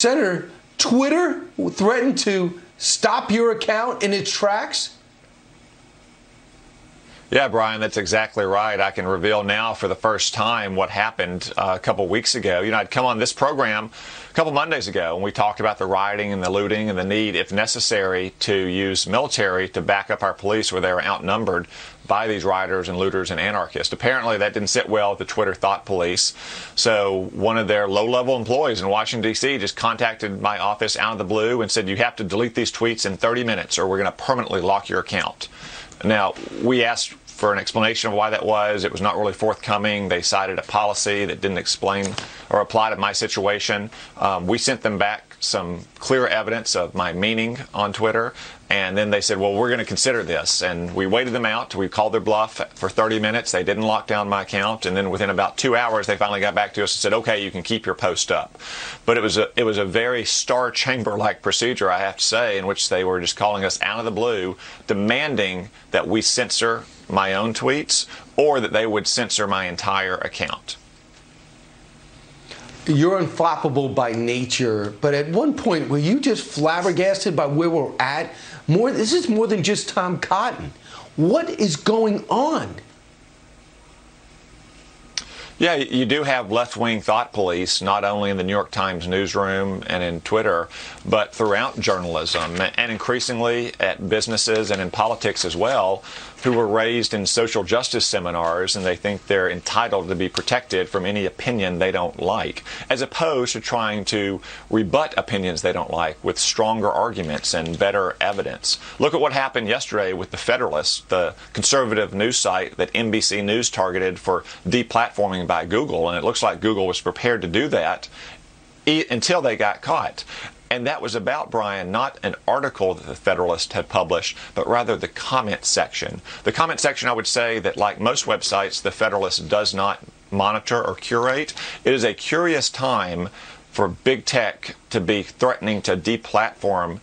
Senator, Twitter threatened to stop your account in its tracks? Yeah, Brian, that's exactly right. I can reveal now for the first time what happened a couple weeks ago. You know, I'd come on this program a couple Mondays ago, and we talked about the rioting and the looting and the need, if necessary, to use military to back up our police where they were outnumbered by these rioters and looters and anarchists. Apparently, that didn't sit well with the Twitter thought police. So one of their low-level employees in Washington, D.C. just contacted my office out of the blue and said, you have to delete these tweets in 30 minutes or we're going to permanently lock your account. Now, we asked for an explanation of why that was. It was not really forthcoming. They cited a policy that didn't explain or apply to my situation. We sent them back some clear evidence of my meaning on Twitter, and then they said, well, we're going to consider this. And we waited them out. We called their bluff for 30 minutes. They didn't lock down my account, and then within about 2 hours, they finally got back to us and said, okay, you can keep your post up. But it was a very Star Chamber-like procedure, I have to say, in which they were just calling us out of the blue, demanding that we censor my own tweets or that they would censor my entire account. You're unflappable by nature, but at one point, were you just flabbergasted by where we're at? This is more than just Tom Cotton. What is going on? Yeah, you do have left-wing thought police, not only in the New York Times newsroom and in Twitter, but throughout journalism and increasingly at businesses and in politics as well, who were raised in social justice seminars and they think they're entitled to be protected from any opinion they don't like, as opposed to trying to rebut opinions they don't like with stronger arguments and better evidence. Look at what happened yesterday with The Federalist, the conservative news site that NBC News targeted for deplatforming by Google, and it looks like Google was prepared to do that until they got caught. And that was about, Brian, not an article that the Federalist had published, but rather the comment section. The comment section, I would say that like most websites, the Federalist does not monitor or curate. It is a curious time for big tech to be threatening to deplatform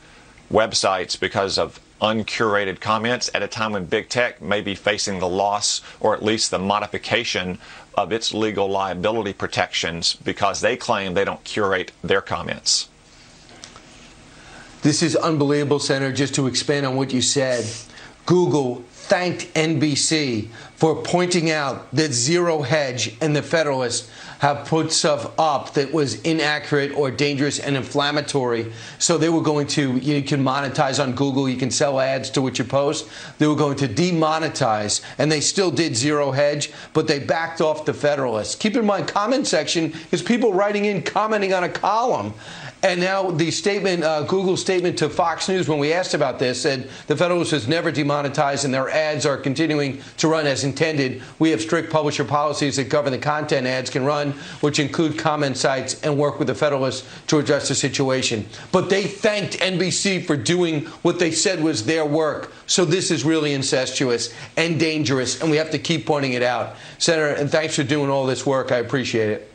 websites because of uncurated comments at a time when big tech may be facing the loss or at least the modification of its legal liability protections because they claim they don't curate their comments. This is unbelievable, Senator. Just to expand on what you said, Google thanked NBC for pointing out that Zero Hedge and the Federalist have put stuff up that was inaccurate or dangerous and inflammatory. So they were going to, you can monetize on Google, you can sell ads to what you post. They were going to demonetize, and they still did Zero Hedge, but they backed off the Federalist. Keep in mind, comment section is people writing in, commenting on a column. And now the statement, Google's statement to Fox News when we asked about this said the Federalist was never demonetized and their ads are continuing to run as intended. We have strict publisher policies that govern the content ads can run, which include comment sites, and work with the Federalist to address the situation. But they thanked NBC for doing what they said was their work. So this is really incestuous and dangerous, and we have to keep pointing it out. Senator, and thanks for doing all this work. I appreciate it.